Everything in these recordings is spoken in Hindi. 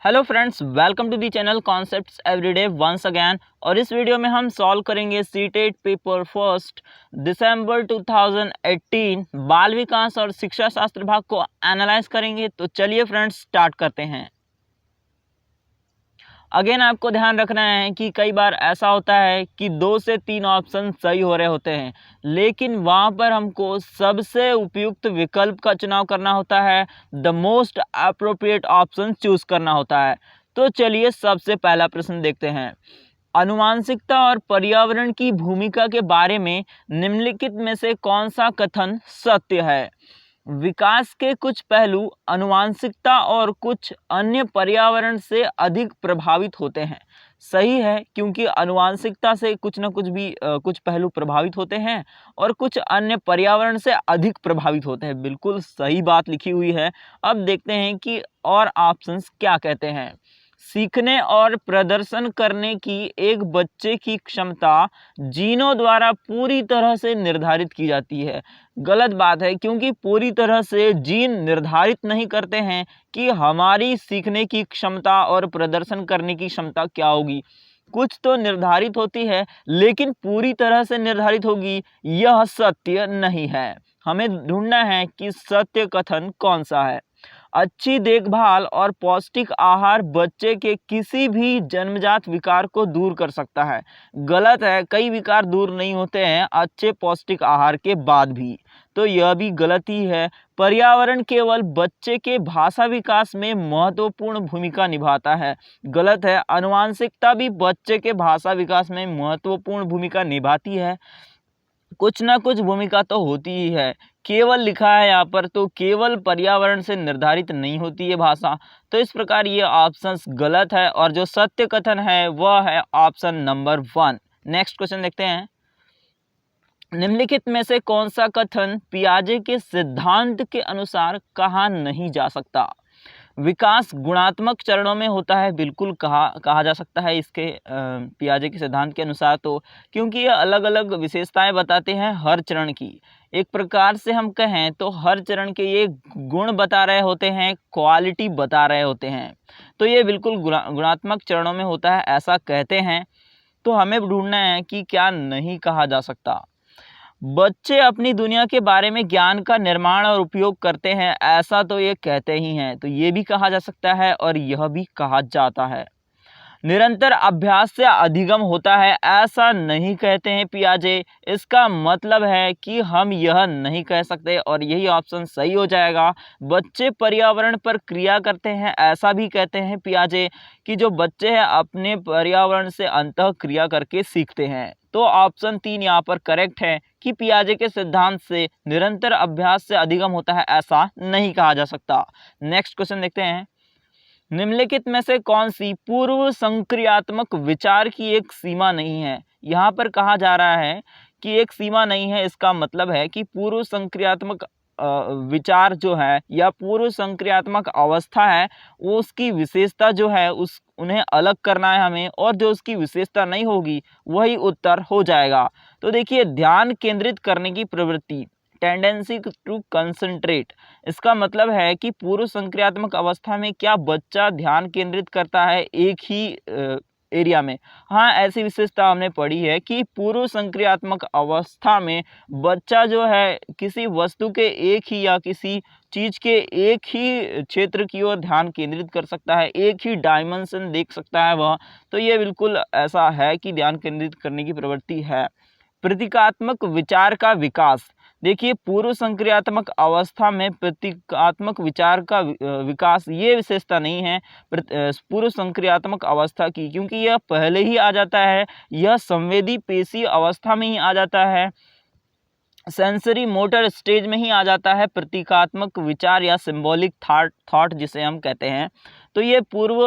Hello friends, welcome to the channel concepts everyday once again. और इस वीडियो में हम सॉल्व करेंगे सीटेट पेपर फर्स्ट दिसंबर 2018 बाल विकास और शिक्षा शास्त्र भाग को एनालाइज करेंगे। तो चलिए फ्रेंड्स स्टार्ट करते हैं। अगेन आपको ध्यान रखना है कि कई बार ऐसा होता है कि 2 से 3 ऑप्शन सही हो रहे होते हैं, लेकिन वहाँ पर हमको सबसे उपयुक्त विकल्प का चुनाव करना होता है, the most appropriate option choose करना होता है। तो चलिए सबसे पहला प्रश्न देखते हैं। आनुवांशिकता और पर्यावरण की भूमिका के बारे में निम्नलिखित में से कौन सा कथन सत्य है? विकास के कुछ पहलू आनुवांशिकता और कुछ अन्य पर्यावरण से अधिक प्रभावित होते हैं। सही है, क्योंकि आनुवांशिकता से कुछ न कुछ भी कुछ पहलू प्रभावित होते हैं और कुछ अन्य पर्यावरण से अधिक प्रभावित होते हैं। बिल्कुल सही बात लिखी हुई है। अब देखते हैं कि और ऑप्शंस क्या कहते हैं। सीखने और प्रदर्शन करने की एक बच्चे की क्षमता जीनों द्वारा पूरी तरह से निर्धारित की जाती है। गलत बात है, क्योंकि पूरी तरह से जीन निर्धारित नहीं करते हैं कि हमारी सीखने की क्षमता और प्रदर्शन करने की क्षमता क्या होगी। कुछ तो निर्धारित होती है, लेकिन पूरी तरह से निर्धारित होगी यह सत्य नहीं है। हमें ढूंढना है कि सत्य कथन कौन सा है। अच्छी देखभाल और पौष्टिक आहार बच्चे के किसी भी जन्मजात विकार को दूर कर सकता है। गलत है, कई विकार दूर नहीं होते हैं अच्छे पौष्टिक आहार के बाद भी, तो यह भी गलत ही है। पर्यावरण केवल बच्चे के भाषा विकास में महत्वपूर्ण भूमिका निभाता है। गलत है, आनुवांशिकता भी बच्चे के भाषा विकास में महत्वपूर्ण भूमिका निभाती है। कुछ ना कुछ भूमिका तो होती ही है। केवल लिखा है यहाँ पर, तो केवल पर्यावरण से निर्धारित नहीं होती है भाषा। तो इस प्रकार ये ऑप्शन गलत है और जो सत्य कथन है वह है ऑप्शन नंबर 1। नेक्स्ट क्वेश्चन देखते हैं। निम्नलिखित में से कौन सा कथन पियाजे के सिद्धांत के अनुसार कहा नहीं जा सकता? विकास गुणात्मक चरणों में होता है, बिल्कुल कहा जा सकता है इसके पियाजे के सिद्धांत के अनुसार। तो क्योंकि ये अलग अलग विशेषताएं बताते हैं हर चरण की। एक प्रकार से हम कहें तो हर चरण के ये गुण बता रहे होते हैं, क्वालिटी बता रहे होते हैं। तो ये बिल्कुल गुणात्मक चरणों में होता है, ऐसा कहते हैं। तो हमें ढूंढना है कि क्या नहीं कहा जा सकता। बच्चे अपनी दुनिया के बारे में ज्ञान का निर्माण और उपयोग करते हैं, ऐसा तो ये कहते ही हैं। तो ये भी कहा जा सकता है और यह भी कहा जाता है। निरंतर अभ्यास से अधिगम होता है, ऐसा नहीं कहते हैं पियाजे। इसका मतलब है कि हम यह नहीं कह सकते और यही ऑप्शन सही हो जाएगा। बच्चे पर्यावरण पर क्रिया करते हैं, ऐसा भी कहते हैं पियाजे कि जो बच्चे हैं अपने पर्यावरण से अंतः क्रिया करके सीखते हैं। तो ऑप्शन 3 यहाँ पर करेक्ट है कि पियाजे के सिद्धांत से निरंतर अभ्यास से अधिगम होता है, ऐसा नहीं कहा जा सकता। नेक्स्ट क्वेश्चन देखते हैं। निम्नलिखित में से कौन सी पूर्व संक्रियात्मक विचार की एक सीमा नहीं है? यहाँ पर कहा जा रहा है कि एक सीमा नहीं है, इसका मतलब है कि पूर्व संक्रियात्मक विचार जो है या पूर्व संक्रियात्मक अवस्था है, वो उसकी विशेषता जो है उन्हें अलग करना है हमें, और जो उसकी विशेषता नहीं होगी वही उत्तर हो जाएगा। तो देखिए, ध्यान केंद्रित करने की प्रवृत्ति, टेंडेंसी टू कंसंट्रेट, इसका मतलब है कि पूर्व संक्रियात्मक अवस्था में क्या बच्चा ध्यान केंद्रित करता है एक ही एरिया में? हाँ, ऐसी विशेषता हमने पढ़ी है कि पूर्व संक्रियात्मक अवस्था में बच्चा जो है किसी वस्तु के एक ही या किसी चीज के एक ही क्षेत्र की ओर ध्यान केंद्रित कर सकता है, एक ही डायमेंशन देख सकता है वह। तो ये बिल्कुल ऐसा है कि ध्यान केंद्रित करने की प्रवृत्ति है। प्रतीकात्मक विचार का विकास, देखिए पूर्व संक्रियात्मक अवस्था में प्रतीकात्मक विचार का विकास, ये विशेषता नहीं है पूर्व संक्रियात्मक अवस्था की, क्योंकि यह पहले ही आ जाता है, यह संवेदी पेशी अवस्था में ही आ जाता है, सेंसरी मोटर स्टेज में ही आ जाता है प्रतीकात्मक विचार या सिंबॉलिक थॉट जिसे हम कहते हैं। तो ये पूर्व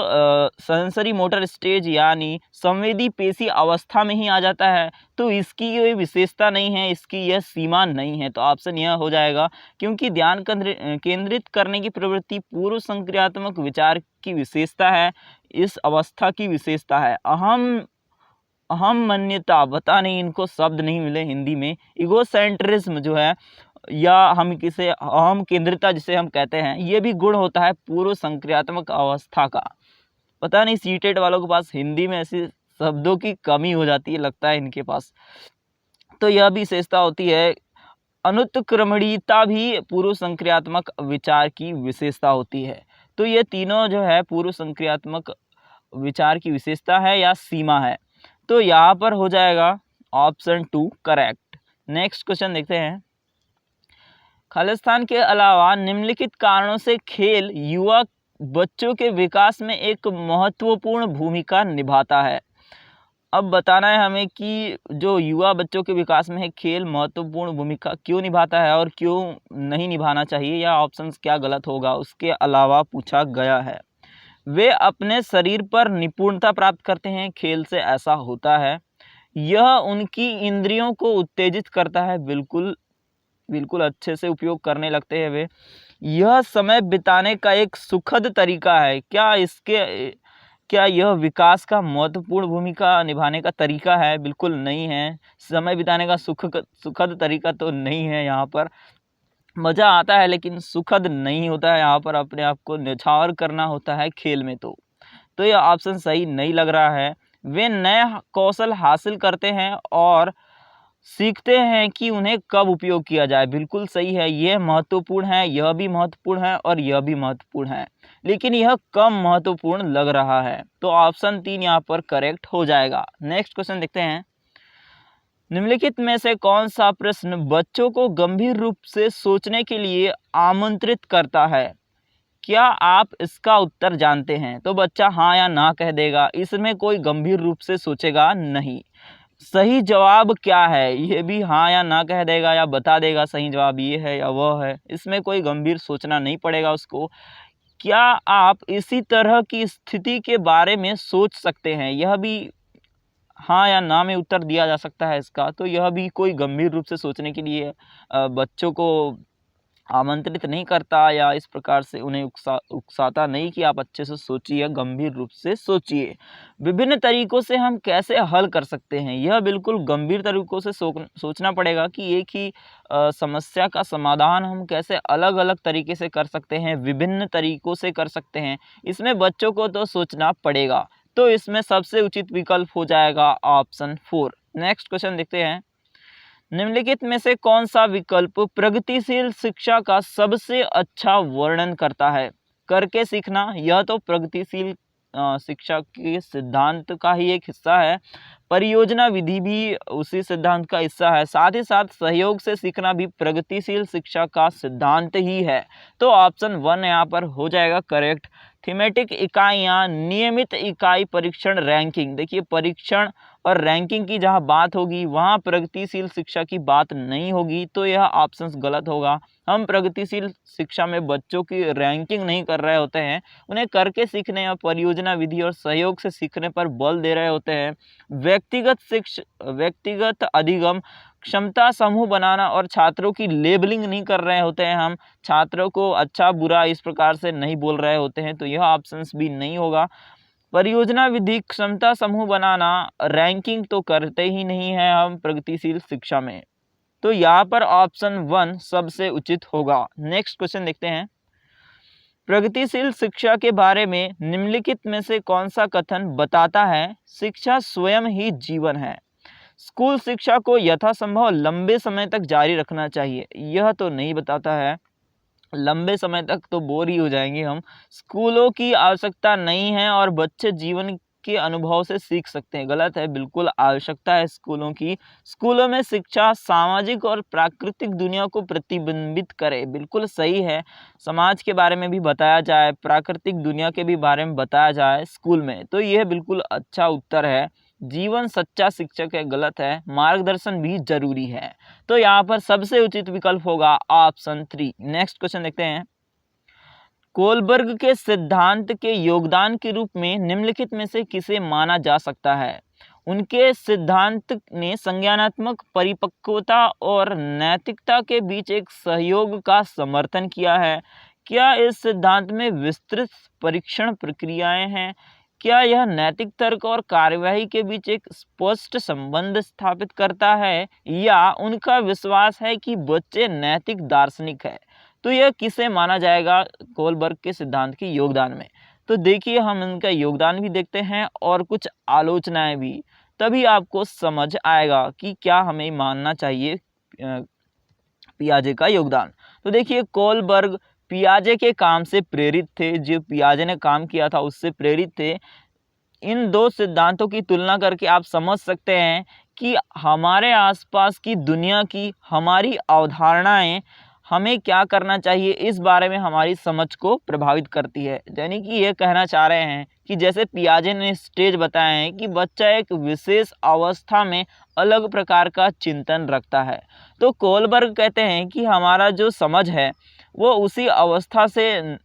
सेंसरी मोटर स्टेज यानी संवेदी पेशी अवस्था में ही आ जाता है। तो इसकी कोई विशेषता नहीं है, इसकी यह सीमा नहीं है। तो ऑप्शन यह हो जाएगा, क्योंकि ध्यान केंद्रित करने की प्रवृत्ति पूर्व संक्रियात्मक विचार की विशेषता है, इस अवस्था की विशेषता है। अहम मान्यता, पता नहीं इनको शब्द नहीं मिले हिंदी में, इगोसेंट्रिज्म जो है या हम किसे अहम केंद्रिता जिसे हम कहते हैं, ये भी गुण होता है पूर्व संक्रियात्मक अवस्था का। पता नहीं सीटेट वालों के पास हिंदी में ऐसे शब्दों की कमी हो जाती है, लगता है इनके पास। तो यह भी विशेषता होती है। अनुत्क्रमणीयता भी पूर्व संक्रियात्मक विचार की विशेषता होती है। तो ये तीनों जो है पूर्व संक्रियात्मक विचार की विशेषता है या सीमा है। तो यहाँ पर हो जाएगा ऑप्शन 2 करेक्ट। नेक्स्ट क्वेश्चन देखते हैं। खालिस्तान के अलावा निम्नलिखित कारणों से खेल युवा बच्चों के विकास में एक महत्वपूर्ण भूमिका निभाता है। अब बताना है हमें कि जो युवा बच्चों के विकास में है खेल महत्वपूर्ण भूमिका क्यों निभाता है और क्यों नहीं निभाना चाहिए, या ऑप्शंस क्या गलत होगा उसके अलावा पूछा गया है। वे अपने शरीर पर निपुणता प्राप्त करते हैं, खेल से ऐसा होता है। यह उनकी इंद्रियों को उत्तेजित करता है, बिल्कुल अच्छे से उपयोग करने लगते हैं वे। यह समय बिताने का एक सुखद तरीका है। क्या यह विकास का महत्वपूर्ण भूमिका निभाने का तरीका है? बिल्कुल नहीं है। समय बिताने का सुखद तरीका तो नहीं है। यहाँ पर मज़ा आता है लेकिन सुखद नहीं होता है। यहाँ पर अपने आप को न्यौछावर करना होता है खेल में। तो यह ऑप्शन सही नहीं लग रहा है। वे नए कौशल हासिल करते हैं और सीखते हैं कि उन्हें कब उपयोग किया जाए। बिल्कुल सही है, यह महत्वपूर्ण है, यह भी महत्वपूर्ण है और यह भी महत्वपूर्ण है, लेकिन यह कम महत्वपूर्ण लग रहा है। तो ऑप्शन 3 यहाँ पर करेक्ट हो जाएगा। नेक्स्ट क्वेश्चन देखते हैं। निम्नलिखित में से कौन सा प्रश्न बच्चों को गंभीर रूप से सोचने के लिए आमंत्रित करता है? क्या आप इसका उत्तर जानते हैं? तो बच्चा हाँ या ना कह देगा, इसमें कोई गंभीर रूप से सोचेगा नहीं। सही जवाब क्या है ये भी हाँ या ना कह देगा या बता देगा सही जवाब ये है या वह है, इसमें कोई गंभीर सोचना नहीं पड़ेगा उसको। क्या आप इसी तरह की स्थिति के बारे में सोच सकते हैं, यह भी हाँ या ना में उत्तर दिया जा सकता है इसका। तो यह भी कोई गंभीर रूप से सोचने के लिए बच्चों को आमंत्रित नहीं करता या इस प्रकार से उन्हें उकसाता नहीं कि आप अच्छे से सोचिए, गंभीर रूप से सोचिए। विभिन्न तरीकों से हम कैसे हल कर सकते हैं, यह बिल्कुल गंभीर तरीकों से सोचना पड़ेगा कि एक ही समस्या का समाधान हम कैसे अलग अलग तरीके से कर सकते हैं, विभिन्न तरीकों से कर सकते हैं। इसमें बच्चों को तो सोचना पड़ेगा। तो इसमें सबसे उचित विकल्प हो जाएगा ऑप्शन 4। नेक्स्ट क्वेश्चन देखते हैं। निम्नलिखित में से कौन सा विकल्प प्रगतिशील शिक्षा का सबसे अच्छा वर्णन करता है? करके सीखना, यह तो प्रगतिशील शिक्षा के सिद्धांत का ही एक हिस्सा है। परियोजना विधि भी उसी सिद्धांत का हिस्सा है। साथ ही साथ सहयोग से सीखना भी प्रगतिशील शिक्षा का सिद्धांत ही है। तो ऑप्शन 1 यहाँ पर हो जाएगा करेक्ट। थीमेटिक इकाइयाँ, नियमित इकाई परीक्षण, रैंकिंग। देखिए परीक्षण और रैंकिंग की जहाँ बात होगी वहाँ प्रगतिशील शिक्षा की बात नहीं होगी, तो यह ऑप्शन गलत होगा। हम प्रगतिशील शिक्षा में बच्चों की रैंकिंग नहीं कर रहे होते हैं, उन्हें करके सीखने या परियोजना विधि और सहयोग से सीखने पर बल दे रहे होते हैं। व्यक्तिगत अधिगम, क्षमता समूह बनाना और छात्रों की लेबलिंग नहीं कर रहे होते हैं, हम छात्रों को अच्छा बुरा इस प्रकार से नहीं बोल रहे होते हैं, तो यह ऑप्शंस भी नहीं होगा। परियोजना विधि, क्षमता समूह बनाना, रैंकिंग तो करते ही नहीं है हम प्रगतिशील शिक्षा में। तो यहाँ पर ऑप्शन 1 सबसे उचित होगा। नेक्स्ट क्वेश्चन देखते हैं। प्रगतिशील शिक्षा के बारे में निम्नलिखित में से कौन सा कथन बताता है शिक्षा स्वयं ही जीवन है? स्कूल शिक्षा को यथासंभव लंबे समय तक जारी रखना चाहिए, यह तो नहीं बताता है। लंबे समय तक तो बोर ही हो जाएंगे हम। स्कूलों की आवश्यकता नहीं है और बच्चे जीवन के अनुभव से सीख सकते हैं, गलत है। बिल्कुल आवश्यकता है स्कूलों की। स्कूलों में शिक्षा सामाजिक और प्राकृतिक दुनिया को प्रतिबिंबित करे, बिल्कुल सही है। समाज के बारे में भी बताया जाए, प्राकृतिक दुनिया के भी बारे में बताया जाए स्कूल में, तो यह बिल्कुल अच्छा उत्तर है। जीवन सच्चा शिक्षक है, गलत है। मार्गदर्शन भी जरूरी है। तो यहाँ पर सबसे उचित विकल्प होगा ऑप्शन 3। नेक्स्ट क्वेश्चन देखते हैं। कोलबर्ग के सिद्धांत के योगदान के रूप में निम्नलिखित में से किसे माना जा सकता है? उनके सिद्धांत ने संज्ञानात्मक परिपक्वता और नैतिकता के बीच एक सहयोग का समर्थन किया है। क्या इस सिद्धांत में विस्तृत परीक्षण प्रक्रियाएं हैं? क्या यह नैतिक तर्क और कार्यवाही के बीच एक स्पष्ट संबंध स्थापित करता है, या उनका विश्वास है कि बच्चे नैतिक दार्शनिक है? तो यह किसे माना जाएगा कोलबर्ग के सिद्धांत के योगदान में? तो देखिए हम इनका योगदान भी देखते हैं और कुछ आलोचनाएं भी, तभी आपको समझ आएगा कि क्या हमें मानना चाहिए पियाजे का योगदान। तो देखिए कोलबर्ग पियाजे के काम से प्रेरित थे, जो पियाजे ने काम किया था उससे प्रेरित थे। इन दो सिद्धांतों की तुलना करके आप समझ सकते हैं कि हमारे आसपास की दुनिया की हमारी अवधारणाएं हमें क्या करना चाहिए इस बारे में हमारी समझ को प्रभावित करती है। यानी कि ये कहना चाह रहे हैं कि जैसे पियाजे ने स्टेज बताए हैं कि बच्चा एक विशेष अवस्था में अलग प्रकार का चिंतन रखता है, तो कोलबर्ग कहते हैं कि हमारा जो समझ है वो उसी अवस्था से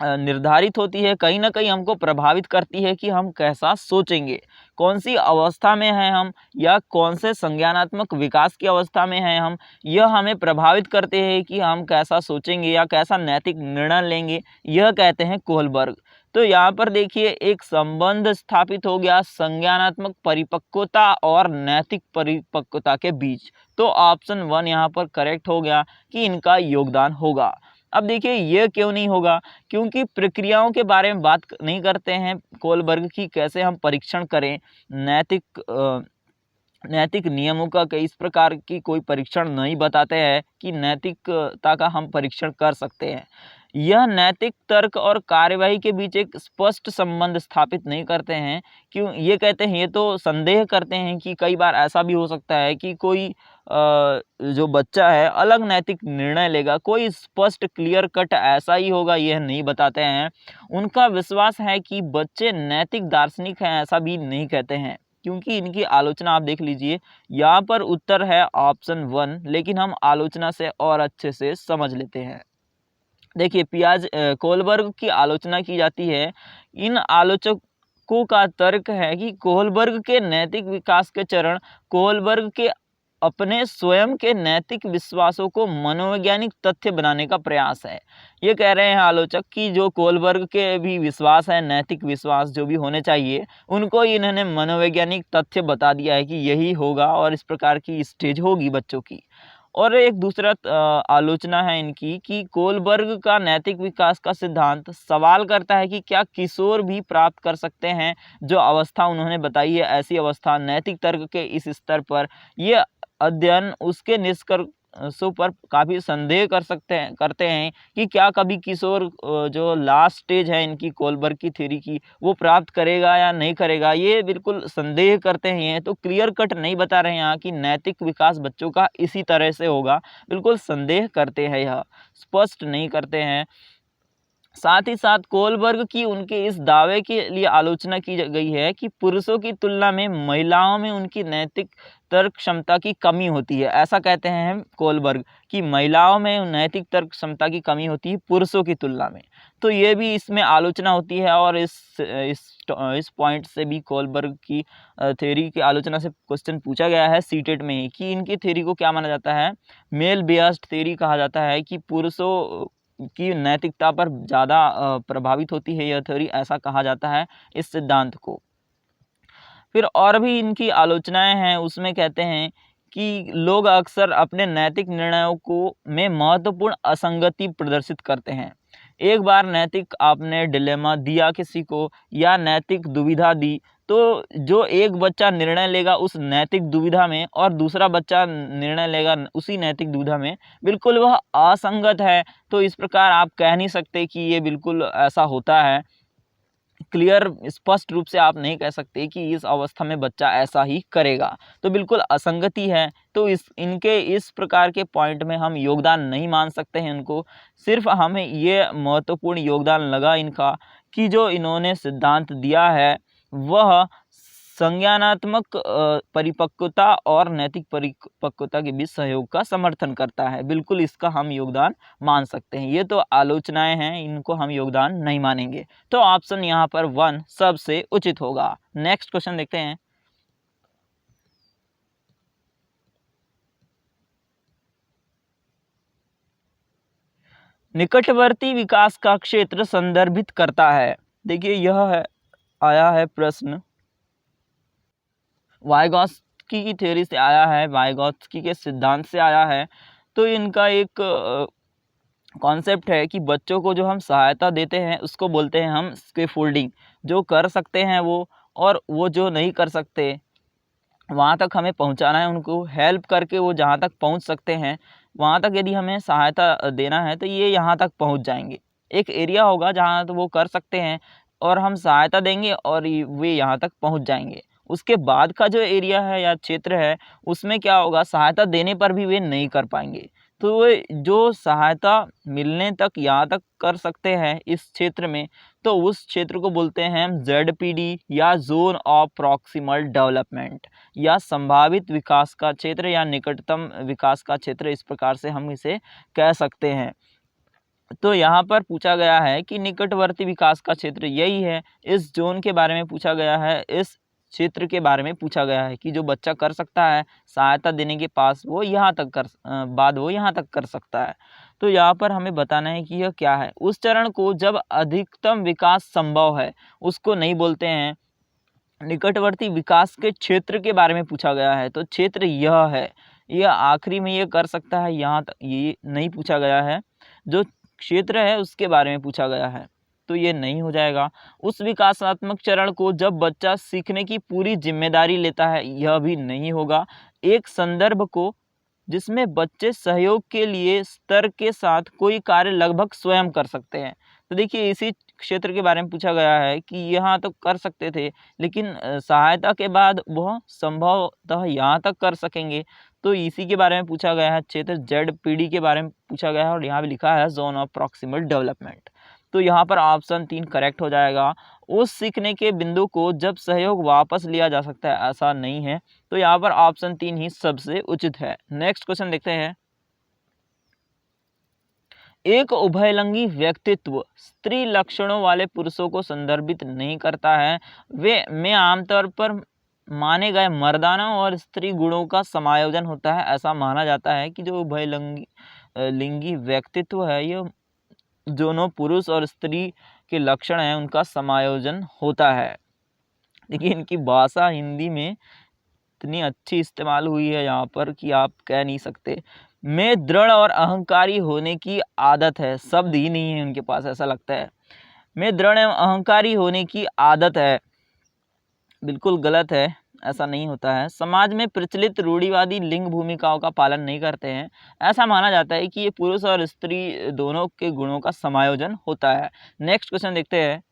निर्धारित होती है, कहीं ना कहीं हमको प्रभावित करती है कि हम कैसा सोचेंगे, कौन सी अवस्था में हैं हम या कौन से संज्ञानात्मक विकास की अवस्था में हैं हम। यह हमें प्रभावित करते हैं कि हम कैसा सोचेंगे या कैसा नैतिक निर्णय लेंगे, यह कहते हैं कोलबर्ग। तो यहाँ पर देखिए एक संबंध स्थापित हो गया संज्ञानात्मक परिपक्वता और नैतिक परिपक्वता के बीच। तो ऑप्शन 1 यहाँ पर करेक्ट हो गया कि इनका योगदान होगा। अब देखिए ये क्यों नहीं होगा, क्योंकि प्रक्रियाओं के बारे में बात नहीं करते हैं कोलबर्ग की, कैसे हम परीक्षण करें नैतिक नियमों का, कई इस प्रकार की कोई परीक्षण नहीं बताते हैं कि नैतिकता का हम परीक्षण कर सकते हैं। यह नैतिक तर्क और कार्यवाही के बीच एक स्पष्ट संबंध स्थापित नहीं करते हैं। क्यों ये कहते हैं, ये तो संदेह करते हैं कि कई बार ऐसा भी हो सकता है कि कोई जो बच्चा है अलग नैतिक निर्णय लेगा, कोई स्पष्ट क्लियर कट ऐसा ही होगा यह नहीं बताते हैं। उनका विश्वास है कि बच्चे नैतिक दार्शनिक हैं, ऐसा भी नहीं कहते हैं, क्योंकि इनकी आलोचना आप देख लीजिए। यहाँ पर उत्तर है ऑप्शन 1, लेकिन हम आलोचना से और अच्छे से समझ लेते हैं। देखिए कोलबर्ग की आलोचना की जाती है। इन आलोचकों का तर्क है कि कोलबर्ग के नैतिक विकास के चरण कोलबर्ग के अपने स्वयं के नैतिक विश्वासों को मनोवैज्ञानिक तथ्य बनाने का प्रयास है। ये कह रहे हैं आलोचक कि जो कोलबर्ग के भी विश्वास है, नैतिक विश्वास जो भी होने चाहिए, उनको इन्होंने मनोवैज्ञानिक तथ्य बता दिया है कि यही होगा और इस प्रकार की स्टेज होगी बच्चों की। और एक दूसरा आलोचना है इनकी कि कोलबर्ग का नैतिक विकास का सिद्धांत सवाल करता है कि क्या किशोर भी प्राप्त कर सकते हैं जो अवस्था उन्होंने बताई है, ऐसी अवस्था नैतिक तर्क के इस स्तर पर। ये अध्ययन उसके निष्कर्षों पर काफ़ी संदेह करते हैं कि क्या कभी किशोर जो लास्ट स्टेज है इनकी कोलबर्ग की थ्योरी की, वो प्राप्त करेगा या नहीं करेगा, ये बिल्कुल संदेह करते हैं। ये तो क्लियर कट नहीं बता रहे हैं यहाँ कि नैतिक विकास बच्चों का इसी तरह से होगा, बिल्कुल संदेह करते हैं, यह स्पष्ट नहीं करते हैं। साथ ही साथ कोलबर्ग की उनके इस दावे के लिए आलोचना की गई है कि पुरुषों की तुलना में महिलाओं में उनकी नैतिक तर्क क्षमता की कमी होती है। ऐसा कहते हैं हम कोलबर्ग कि महिलाओं में नैतिक तर्क क्षमता की कमी होती है पुरुषों की तुलना में। तो ये भी इसमें आलोचना होती है और इस पॉइंट से भी कोलबर्ग की थ्योरी की आलोचना से क्वेश्चन पूछा गया है सीटेट में ही कि इनकी थ्योरी को क्या माना जाता है, मेल बेस्ड थ्योरी कहा जाता है कि पुरुषों की नैतिकता पर ज़्यादा प्रभावित होती है यह थ्योरी, ऐसा कहा जाता है इस सिद्धांत को। फिर और भी इनकी आलोचनाएं हैं, उसमें कहते हैं कि लोग अक्सर अपने नैतिक निर्णयों को में महत्वपूर्ण असंगति प्रदर्शित करते हैं। एक बार नैतिक आपने डिलेमा दिया किसी को या नैतिक दुविधा दी, तो जो एक बच्चा निर्णय लेगा उस नैतिक दुविधा में और दूसरा बच्चा निर्णय लेगा उसी नैतिक दुविधा में, बिल्कुल वह असंगत है। तो इस प्रकार आप कह नहीं सकते कि ये बिल्कुल ऐसा होता है, क्लियर स्पष्ट रूप से आप नहीं कह सकते कि इस अवस्था में बच्चा ऐसा ही करेगा, तो बिल्कुल असंगति है। तो इनके इस प्रकार के पॉइंट में हम योगदान नहीं मान सकते हैं इनको। सिर्फ हमें ये महत्वपूर्ण योगदान लगा इनका कि जो इन्होंने सिद्धांत दिया है वह संज्ञानात्मक परिपक्वता और नैतिक परिपक्वता के बीच सहयोग का समर्थन करता है। बिल्कुल इसका हम योगदान मान सकते हैं। ये तो आलोचनाएं हैं, इनको हम योगदान नहीं मानेंगे। तो ऑप्शन यहाँ पर 1 सबसे उचित होगा। नेक्स्ट क्वेश्चन देखते हैं। निकटवर्ती विकास का क्षेत्र संदर्भित करता है। देखिए यह है आया है प्रश्न, वाइगॉत्स्की की थ्योरी से आया है, वाइगॉत्स्की के सिद्धांत से आया है। तो इनका एक कॉन्सेप्ट है कि बच्चों को जो हम सहायता देते हैं उसको बोलते हैं हम स्कैफोल्डिंग। जो कर सकते हैं वो, और वो जो नहीं कर सकते वहाँ तक हमें पहुँचाना है, उनको हेल्प करके वो जहाँ तक पहुँच सकते हैं वहाँ तक यदि हमें सहायता देना है तो ये यहाँ तक पहुँच जाएंगे। एक एरिया होगा जहाँ तो वो कर सकते हैं और हम सहायता देंगे और वे यहाँ तक पहुँच जाएंगे। उसके बाद का जो एरिया है या क्षेत्र है उसमें क्या होगा, सहायता देने पर भी वे नहीं कर पाएंगे। तो वे जो सहायता मिलने तक यहाँ तक कर सकते हैं इस क्षेत्र में, तो उस क्षेत्र को बोलते हैं हम ZPD या जोन ऑफ प्रॉक्सिमल डेवलपमेंट, या संभावित विकास का क्षेत्र या निकटतम विकास का क्षेत्र, इस प्रकार से हम इसे कह सकते हैं। तो यहाँ पर पूछा गया है कि निकटवर्ती विकास का क्षेत्र यही है। इस जोन के बारे में पूछा गया है, इस क्षेत्र के बारे में पूछा गया है कि जो बच्चा कर सकता है सहायता देने के पास वो यहाँ तक बाद वो यहाँ तक कर सकता है। तो यहाँ पर हमें बताना है कि यह क्या है। उस चरण को जब अधिकतम विकास संभव है उसको नहीं बोलते हैं। निकटवर्ती विकास के क्षेत्र के बारे में पूछा गया है तो क्षेत्र यह है, यह आखिरी में ये कर सकता है, यहाँ तक ये नहीं पूछा गया है। जो क्षेत्र है उसके बारे में पूछा गया है तो ये नहीं हो जाएगा। उस विकासात्मक चरण को जब बच्चा सीखने की पूरी जिम्मेदारी लेता है, यह भी नहीं होगा। एक संदर्भ को जिसमें बच्चे सहयोग के लिए स्तर के साथ कोई कार्य लगभग स्वयं कर सकते हैं। तो देखिए इसी क्षेत्र के बारे में पूछा गया है कि यहाँ तो कर सकते थे लेकिन सहायता के बाद वह संभवतः यहाँ तक कर सकेंगे। तो इसी के बारे में पूछा गया है, क्षेत्र ZPD के बारे में पूछा गया है और यहाँ भी लिखा है जोन ऑफ प्रॉक्सिमल डेवलपमेंट। तो यहाँ पर ऑप्शन 3 करेक्ट हो जाएगा। उस सीखने के बिंदु को जब सहयोग वापस लिया जा सकता है, ऐसा नहीं है। तो यहाँ पर ऑप्शन 3 ही सबसे उचित है। नेक्स्ट क्वेश्चन देखते हैं। एक उभयलिंगी व्यक्तित्व स्त्री लक्षणों वाले पुरुषों को संदर्भित नहीं करता है। वे में आमतौर पर माने गए मर्दाना और स्त्री गुणों का समायोजन होता है। ऐसा माना जाता है कि जो उभयलिंगी लिंगी व्यक्तित्व है ये दोनों पुरुष और स्त्री के लक्षण हैं उनका समायोजन होता है। देखिए इनकी भाषा हिंदी में इतनी अच्छी इस्तेमाल हुई है यहाँ पर कि आप कह नहीं सकते। में दृढ़ और अहंकारी होने की आदत है, शब्द ही नहीं है उनके पास, ऐसा लगता है। में दृढ़ एवं अहंकारी होने की आदत है, बिल्कुल गलत है, ऐसा नहीं होता है। समाज में प्रचलित रूढ़िवादी लिंग भूमिकाओं का पालन नहीं करते हैं। ऐसा माना जाता है कि ये पुरुष और स्त्री दोनों के गुणों का समायोजन होता है। नेक्स्ट क्वेश्चन देखते हैं।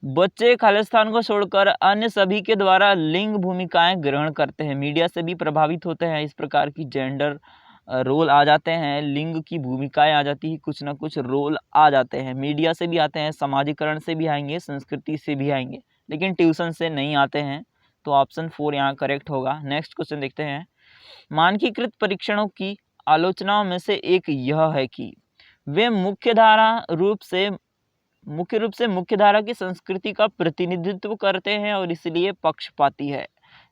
बच्चे खालिस्तान को छोड़कर अन्य सभी के द्वारा लिंग भूमिकाएं ग्रहण करते हैं, मीडिया से भी प्रभावित होते हैं। इस प्रकार की जेंडर रोल आ जाते हैं, लिंग की भूमिकाएं आ जाती है, कुछ ना कुछ रोल आ जाते हैं। मीडिया से भी आते हैं, समाजीकरण से भी आएंगे, संस्कृति से भी आएंगे, लेकिन ट्यूशन से नहीं आते हैं। तो ऑप्शन 4 यहाँ करेक्ट होगा। नेक्स्ट क्वेश्चन देखते हैं। मानकीकृत परीक्षणों की आलोचनाओं में से एक यह है कि वे मुख्य रूप से मुख्यधारा की संस्कृति का प्रतिनिधित्व करते हैं और इसलिए पक्षपाती है।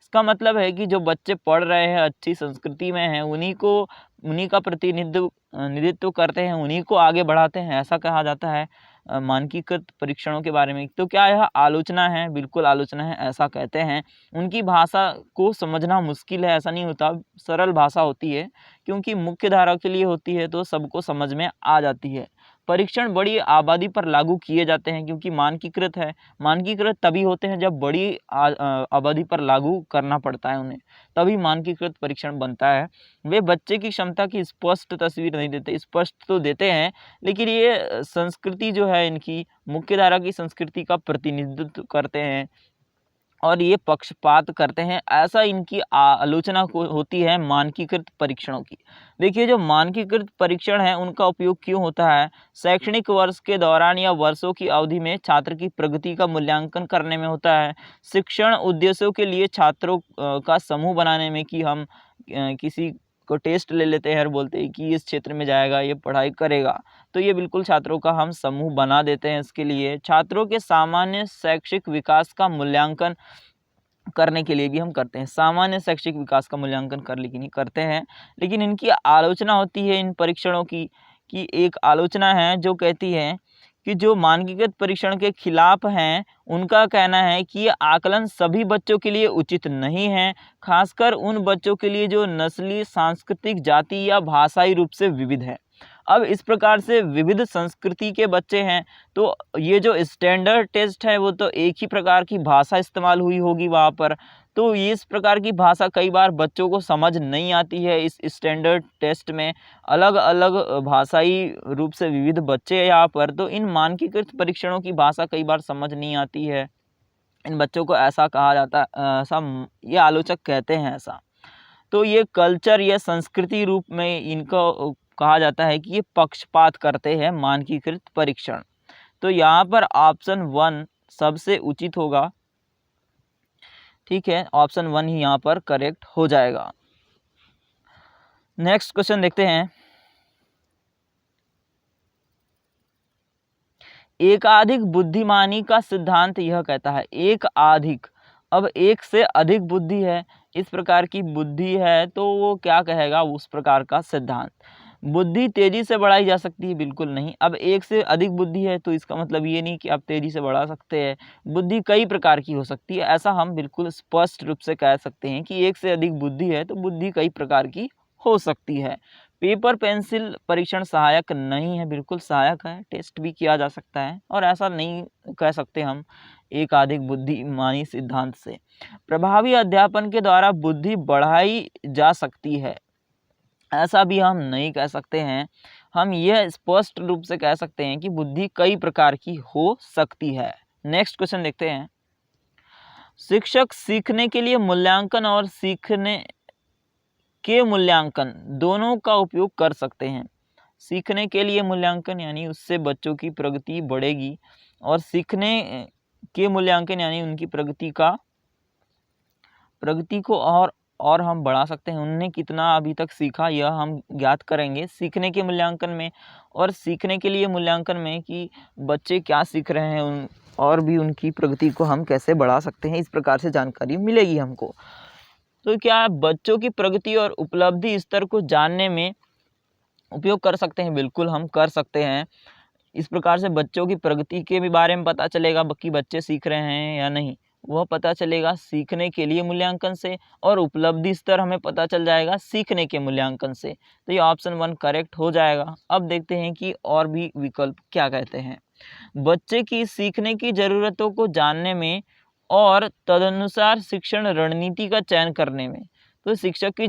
इसका मतलब है कि जो बच्चे पढ़ रहे हैं अच्छी संस्कृति में हैं उन्हीं का प्रतिनिधित्व करते हैं, उन्हीं को आगे बढ़ाते हैं, ऐसा कहा जाता है मानकीकृत परीक्षणों के बारे में। तो क्या यह आलोचना है? बिल्कुल आलोचना है, ऐसा कहते हैं। उनकी भाषा को समझना मुश्किल है, ऐसा नहीं होता, सरल भाषा होती है क्योंकि मुख्य धारा के लिए होती है तो सबको समझ में आ जाती है। परीक्षण बड़ी आबादी पर लागू किए जाते हैं क्योंकि मानकीकृत है। मानकीकृत तभी होते हैं जब बड़ी आबादी पर लागू करना पड़ता है उन्हें, तभी मानकीकृत परीक्षण बनता है। वे बच्चे की क्षमता की स्पष्ट तस्वीर नहीं देते, स्पष्ट तो देते हैं लेकिन ये संस्कृति जो है इनकी मुख्यधारा की संस्कृति का प्रतिनिधित्व करते हैं और ये पक्षपात करते हैं, ऐसा इनकी आलोचना होती है मानकीकृत परीक्षणों की। देखिए जो मानकीकृत परीक्षण है उनका उपयोग क्यों होता है? शैक्षणिक वर्ष के दौरान या वर्षों की अवधि में छात्र की प्रगति का मूल्यांकन करने में होता है। शिक्षण उद्देश्यों के लिए छात्रों का समूह बनाने में, कि हम किसी को टेस्ट ले लेते हैं और बोलते हैं कि इस क्षेत्र में जाएगा, ये पढ़ाई करेगा, तो ये बिल्कुल छात्रों का हम समूह बना देते हैं। इसके लिए छात्रों के सामान्य शैक्षिक विकास का मूल्यांकन करने के लिए भी हम करते हैं, सामान्य शैक्षिक विकास का मूल्यांकन कर लेकिन करते हैं। लेकिन इनकी आलोचना होती है इन परीक्षणों की, कि एक आलोचना है जो कहती है कि जो मानकीकृत परीक्षण के खिलाफ हैं उनका कहना है कि ये आकलन सभी बच्चों के लिए उचित नहीं है, खासकर उन बच्चों के लिए जो नस्ली, सांस्कृतिक, जाति या भाषाई रूप से विविध है। अब इस प्रकार से विविध संस्कृति के बच्चे हैं, तो ये जो स्टैंडर्ड टेस्ट है वो तो एक ही प्रकार की भाषा इस्तेमाल हुई होगी वहाँ पर, तो ये इस प्रकार की भाषा कई बार बच्चों को समझ नहीं आती है। इस स्टैंडर्ड टेस्ट में अलग अलग भाषाई रूप से विविध बच्चे हैं यहाँ पर, तो इन मानकीकृत परीक्षणों की भाषा कई बार समझ नहीं आती है। इन बच्चों को ऐसा कहा जाता ऐसा ये आलोचक कहते हैं ऐसा। तो ये कल्चर या संस्कृति रूप में इनको कहा जाता है कि ये पक्षपात करते हैं मानकीकृत परीक्षण। तो यहाँ पर ऑप्शन 1 सबसे उचित होगा। ठीक है, ऑप्शन 1 ही यहाँ पर करेक्ट हो जाएगा। नेक्स्ट क्वेश्चन देखते हैं। एकाधिक बुद्धिमानी का सिद्धांत यह कहता है, एक अधिक, अब एक से अधिक बुद्धि है, इस प्रकार की बुद्धि है तो वो क्या कहेगा उस प्रकार का सिद्धांत। बुद्धि तेजी से बढ़ाई जा सकती है, बिल्कुल नहीं। अब एक से अधिक बुद्धि है तो इसका मतलब ये नहीं कि आप तेजी से बढ़ा सकते हैं, बुद्धि कई प्रकार की हो सकती है, ऐसा हम बिल्कुल स्पष्ट रूप से कह सकते हैं कि एक से अधिक बुद्धि है तो बुद्धि कई प्रकार की हो सकती है। पेपर पेंसिल परीक्षण सहायक नहीं है, बिल्कुल सहायक है, टेस्ट भी किया जा सकता है, और ऐसा नहीं कह सकते हम एकाधिक बुद्धिमानी सिद्धांत से। प्रभावी अध्यापन के द्वारा बुद्धि बढ़ाई जा सकती है, ऐसा भी हम नहीं कह सकते हैं। हम यह स्पष्ट रूप से कह सकते हैं कि बुद्धि कई प्रकार की हो सकती है। नेक्स्ट क्वेश्चन देखते हैं। शिक्षक सीखने के लिए मूल्यांकन और सीखने के मूल्यांकन दोनों का उपयोग कर सकते हैं। सीखने के लिए मूल्यांकन यानी उससे बच्चों की प्रगति बढ़ेगी, और सीखने के मूल्यांकन यानी उनकी प्रगति को और हम बढ़ा सकते हैं। उनने कितना अभी तक सीखा यह हम ज्ञात करेंगे सीखने के मूल्यांकन में, और सीखने के लिए मूल्यांकन में कि बच्चे क्या सीख रहे हैं और भी उनकी प्रगति को हम कैसे बढ़ा सकते हैं, इस प्रकार से जानकारी मिलेगी हमको। तो क्या बच्चों की प्रगति और उपलब्धि स्तर को जानने में उपयोग कर सकते हैं? बिल्कुल हम कर सकते हैं। इस प्रकार से बच्चों की प्रगति के भी बारे में पता चलेगा कि बच्चे सीख रहे हैं या नहीं, वह पता चलेगा सीखने के लिए मूल्यांकन से, और उपलब्धि स्तर हमें पता चल जाएगा सीखने के मूल्यांकन से। तो ये ऑप्शन 1 करेक्ट हो जाएगा। अब देखते हैं कि और भी विकल्प क्या कहते हैं। बच्चे की सीखने की ज़रूरतों को जानने में और तदनुसार शिक्षण रणनीति का चयन करने में। तो शिक्षक की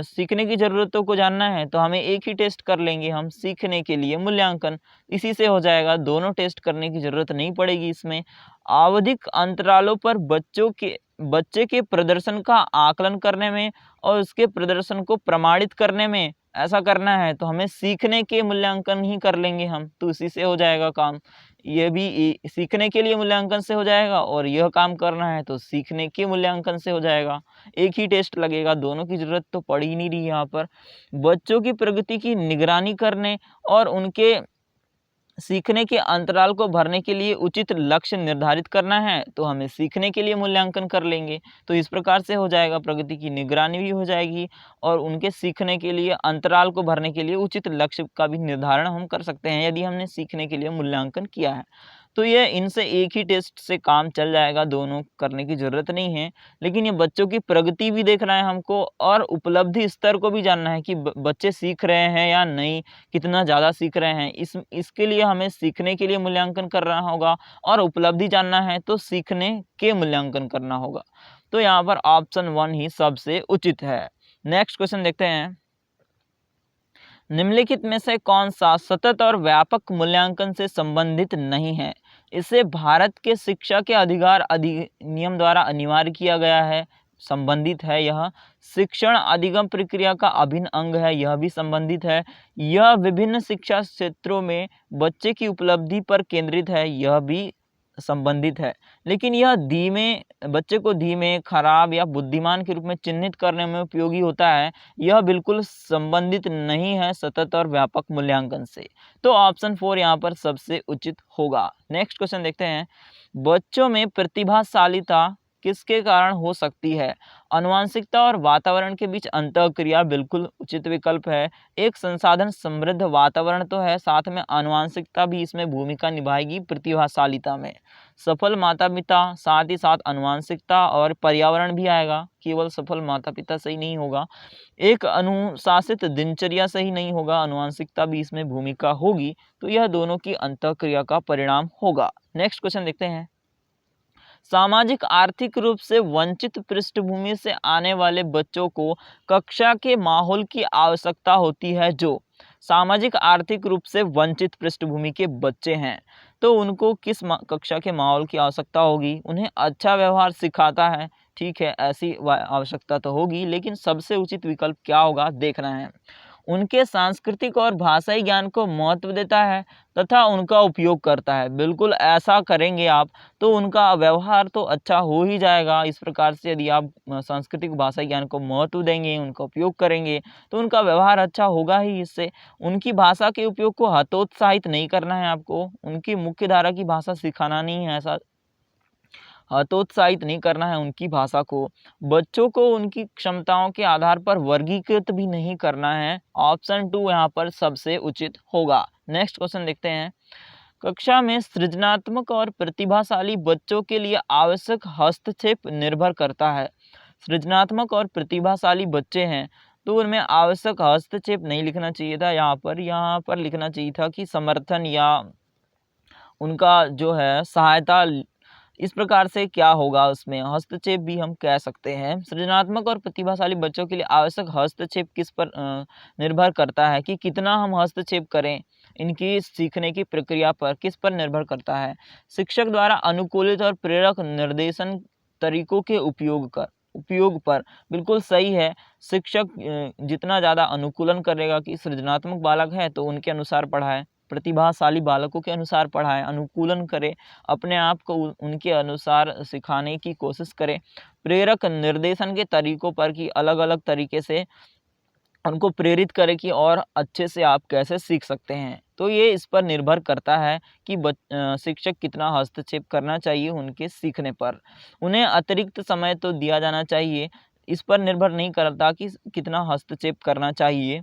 सीखने की ज़रूरतों को जानना है तो हमें एक ही टेस्ट कर लेंगे हम, सीखने के लिए मूल्यांकन, इसी से हो जाएगा, दोनों टेस्ट करने की ज़रूरत नहीं पड़ेगी इसमें। आवधिक अंतरालों पर बच्चे के प्रदर्शन का आकलन करने में और उसके प्रदर्शन को प्रमाणित करने में ऐसा करना है तो हमें सीखने के मूल्यांकन ही कर लेंगे हम, तो इसी से हो जाएगा काम। ये भी सीखने के लिए मूल्यांकन से हो जाएगा, और यह काम करना है तो सीखने के मूल्यांकन से हो जाएगा। एक ही टेस्ट लगेगा, दोनों की ज़रूरत तो पड़ ही नहीं रही यहाँ पर। बच्चों की प्रगति की निगरानी करने और उनके सीखने के अंतराल को भरने के लिए उचित लक्ष्य निर्धारित करना है तो हमें सीखने के लिए मूल्यांकन कर लेंगे, तो इस प्रकार से हो जाएगा। प्रगति की निगरानी भी हो जाएगी और उनके सीखने के लिए अंतराल को भरने के लिए उचित लक्ष्य का भी निर्धारण हम कर सकते हैं यदि हमने सीखने के लिए मूल्यांकन किया है। तो ये इनसे एक ही टेस्ट से काम चल जाएगा, दोनों करने की ज़रूरत नहीं है। लेकिन ये बच्चों की प्रगति भी देखना है हमको और उपलब्धि स्तर को भी जानना है कि बच्चे सीख रहे हैं या नहीं, कितना ज़्यादा सीख रहे हैं। इसके लिए हमें सीखने के लिए मूल्यांकन करना होगा और उपलब्धि जानना है तो सीखने के मूल्यांकन करना होगा। तो यहाँ पर ऑप्शन 1 ही सबसे उचित है। नेक्स्ट क्वेश्चन देखते हैं। निम्नलिखित में से कौन सा सतत और व्यापक मूल्यांकन से संबंधित नहीं है? इसे भारत के शिक्षा के अधिकार अधिनियम द्वारा अनिवार्य किया गया है, संबंधित है। यह शिक्षण अधिगम प्रक्रिया का अभिन्न अंग है, यह भी संबंधित है। यह विभिन्न शिक्षा क्षेत्रों में बच्चे की उपलब्धि पर केंद्रित है, यह भी संबंधित है। लेकिन यह बच्चे को धीमे, खराब या बुद्धिमान के रूप में चिन्हित करने में उपयोगी होता है, यह बिल्कुल संबंधित नहीं है सतत और व्यापक मूल्यांकन से। तो ऑप्शन 4 यहाँ पर सबसे उचित होगा। नेक्स्ट क्वेश्चन देखते हैं। बच्चों में प्रतिभाशालीता किसके कारण हो सकती है? आनुवंशिकता और वातावरण के बीच अंतःक्रिया बिल्कुल उचित विकल्प है। एक संसाधन समृद्ध वातावरण तो है, साथ में आनुवंशिकता भी इसमें भूमिका निभाएगी प्रतिभाशालीता में। सफल माता-पिता, साथ ही साथ आनुवंशिकता और पर्यावरण भी आएगा, केवल सफल माता-पिता से ही नहीं होगा। एक अनुशासित दिनचर्या से ही नहीं होगा, आनुवंशिकता भी इसमें भूमिका होगी, तो यह दोनों की अंतःक्रिया का परिणाम होगा। नेक्स्ट क्वेश्चन देखते हैं। सामाजिक आर्थिक रूप से वंचित पृष्ठभूमि से आने वाले बच्चों को कक्षा के माहौल की आवश्यकता होती है। जो सामाजिक आर्थिक रूप से वंचित पृष्ठभूमि के बच्चे हैं, तो उनको किस कक्षा के माहौल की आवश्यकता होगी? उन्हें अच्छा व्यवहार सिखाता है, ठीक है, ऐसी आवश्यकता तो होगी, लेकिन सबसे उचित विकल्प क्या होगा देखना है। उनके सांस्कृतिक और भाषाई ज्ञान को महत्व देता है तथा उनका उपयोग करता है। बिल्कुल ऐसा करेंगे आप तो उनका व्यवहार तो अच्छा हो ही जाएगा। इस प्रकार से यदि आप सांस्कृतिक भाषाई ज्ञान को महत्व देंगे, उनका उपयोग करेंगे, तो उनका व्यवहार अच्छा होगा ही। इससे उनकी भाषा के उपयोग को हतोत्साहित नहीं करना है आपको, उनकी मुख्य धारा की भाषा सिखाना नहीं है, ऐसा हतोत्साहित नहीं करना है उनकी भाषा को। बच्चों को उनकी क्षमताओं के आधार पर वर्गीकृत भी नहीं करना है। ऑप्शन 2 यहाँ पर सबसे उचित होगा। नेक्स्ट क्वेश्चन देखते हैं। कक्षा में सृजनात्मक और प्रतिभाशाली बच्चों के लिए आवश्यक हस्तक्षेप निर्भर करता है। सृजनात्मक और प्रतिभाशाली बच्चे हैं तो उनमें आवश्यक हस्तक्षेप नहीं लिखना चाहिए था, यहाँ पर लिखना चाहिए था कि समर्थन या उनका जो है सहायता। इस प्रकार से क्या होगा, उसमें हस्तक्षेप भी हम कह सकते हैं। सृजनात्मक और प्रतिभाशाली बच्चों के लिए आवश्यक हस्तक्षेप किस पर निर्भर करता है कि कितना हम हस्तक्षेप करें, इनकी सीखने की प्रक्रिया पर किस पर निर्भर करता है। शिक्षक द्वारा अनुकूलित और प्रेरक निर्देशन तरीकों के उपयोग पर बिल्कुल सही है। शिक्षक जितना ज़्यादा अनुकूलन करेगा कि सृजनात्मक बालक है तो उनके अनुसार पढ़ाए, प्रतिभाशाली बालकों के अनुसार पढ़ाएं, अनुकूलन करें, अपने आप को उनके अनुसार सिखाने की कोशिश करें। प्रेरक निर्देशन के तरीकों पर कि अलग अलग तरीके से उनको प्रेरित करें कि और अच्छे से आप कैसे सीख सकते हैं। तो ये इस पर निर्भर करता है कि शिक्षक कितना हस्तक्षेप करना चाहिए उनके सीखने पर। उन्हें अतिरिक्त समय तो दिया जाना चाहिए, इस पर निर्भर नहीं करता कि कितना हस्तक्षेप करना चाहिए।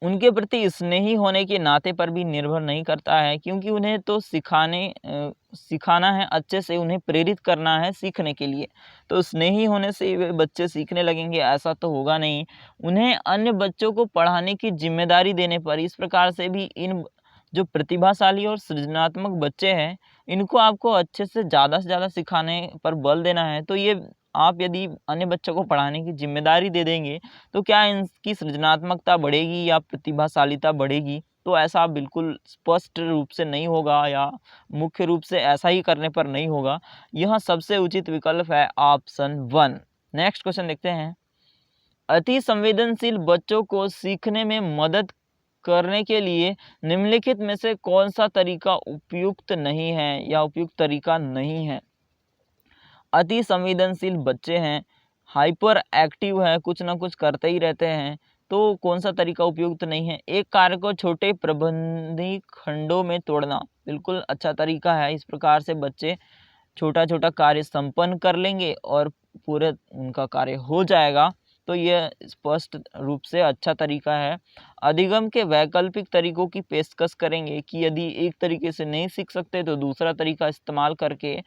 उनके प्रति स्नेही होने के नाते पर भी निर्भर नहीं करता है, क्योंकि उन्हें तो सिखाना है, अच्छे से उन्हें प्रेरित करना है सीखने के लिए। तो स्नेही होने से वे बच्चे सीखने लगेंगे ऐसा तो होगा नहीं। उन्हें अन्य बच्चों को पढ़ाने की जिम्मेदारी देने पर, इस प्रकार से भी इन जो प्रतिभाशाली और सृजनात्मक बच्चे हैं, इनको आपको अच्छे से ज़्यादा सिखाने पर बल देना है। तो ये आप यदि अन्य बच्चों को पढ़ाने की जिम्मेदारी दे देंगे तो क्या इनकी सृजनात्मकता बढ़ेगी या प्रतिभाशालीता बढ़ेगी? तो ऐसा बिल्कुल स्पष्ट रूप से नहीं होगा या मुख्य रूप से ऐसा ही करने पर नहीं होगा। यह सबसे उचित विकल्प है ऑप्शन 1। नेक्स्ट क्वेश्चन देखते हैं। अति संवेदनशील बच्चों को सीखने में मदद करने के लिए निम्नलिखित में से कौन सा तरीका उपयुक्त नहीं है या उपयुक्त तरीका नहीं है? अति संवेदनशील बच्चे हैं, हाइपर एक्टिव है, कुछ ना कुछ करते ही रहते हैं, तो कौन सा तरीका उपयुक्त नहीं है? एक कार्य को छोटे प्रबंधी खंडों में तोड़ना बिल्कुल अच्छा तरीका है। इस प्रकार से बच्चे छोटा छोटा कार्य संपन्न कर लेंगे और पूरे उनका कार्य हो जाएगा। तो यह स्पष्ट रूप से अच्छा तरीका है। अधिगम के वैकल्पिक तरीकों की पेशकश करेंगे कि यदि एक तरीके से नहीं सीख सकते तो दूसरा तरीका इस्तेमाल करके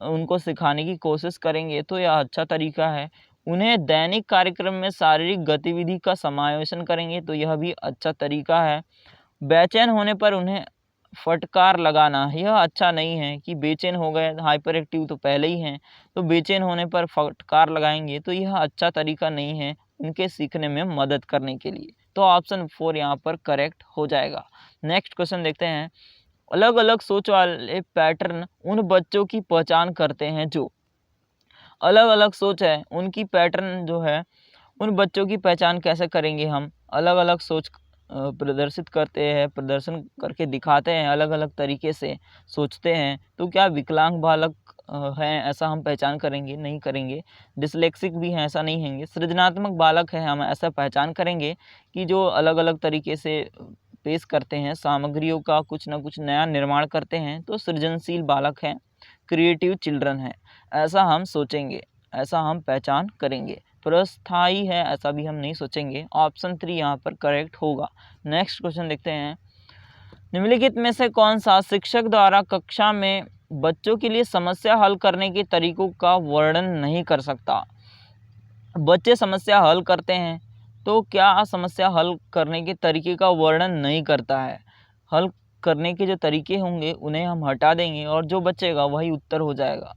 उनको सिखाने की कोशिश करेंगे, तो यह अच्छा तरीका है। उन्हें दैनिक कार्यक्रम में शारीरिक गतिविधि का समावेशन करेंगे, तो यह भी अच्छा तरीका है। बेचैन होने पर उन्हें फटकार लगाना, यह अच्छा नहीं है कि बेचैन हो गए, हाइपर एक्टिव तो पहले ही हैं, तो बेचैन होने पर फटकार लगाएंगे तो यह अच्छा तरीका नहीं है उनके सीखने में मदद करने के लिए। तो ऑप्शन 4 यहाँ पर करेक्ट हो जाएगा। नेक्स्ट क्वेश्चन देखते हैं। अलग अलग सोच वाले पैटर्न उन बच्चों की पहचान करते हैं जो अलग अलग सोच है, उनकी पैटर्न जो है उन बच्चों की पहचान कैसे करेंगे हम? अलग अलग सोच प्रदर्शित करते हैं, प्रदर्शन करके दिखाते हैं, अलग अलग तरीके से सोचते हैं, तो क्या विकलांग बालक हैं ऐसा हम पहचान करेंगे? नहीं करेंगे। डिसलेक्सिक भी हैं ऐसा नहीं हैंगे। सृजनात्मक बालक है हम ऐसा पहचान करेंगे कि जो अलग अलग तरीके से पेश करते हैं, सामग्रियों का कुछ ना कुछ नया निर्माण करते हैं, तो सृजनशील बालक हैं। क्रिएटिव चिल्ड्रन है, ऐसा हम सोचेंगे, ऐसा हम पहचान करेंगे। प्रस्थायी है ऐसा भी हम नहीं सोचेंगे। ऑप्शन 3 यहाँ पर करेक्ट होगा। नेक्स्ट क्वेश्चन देखते हैं, निम्नलिखित में से कौन सा शिक्षक द्वारा कक्षा में बच्चों के लिए समस्या हल करने के तरीकों का वर्णन नहीं कर सकता। बच्चे समस्या हल करते हैं तो क्या समस्या हल करने के तरीके का वर्णन नहीं करता है। हल करने के जो तरीके होंगे उन्हें हम हटा देंगे और जो बचेगा वही उत्तर हो जाएगा।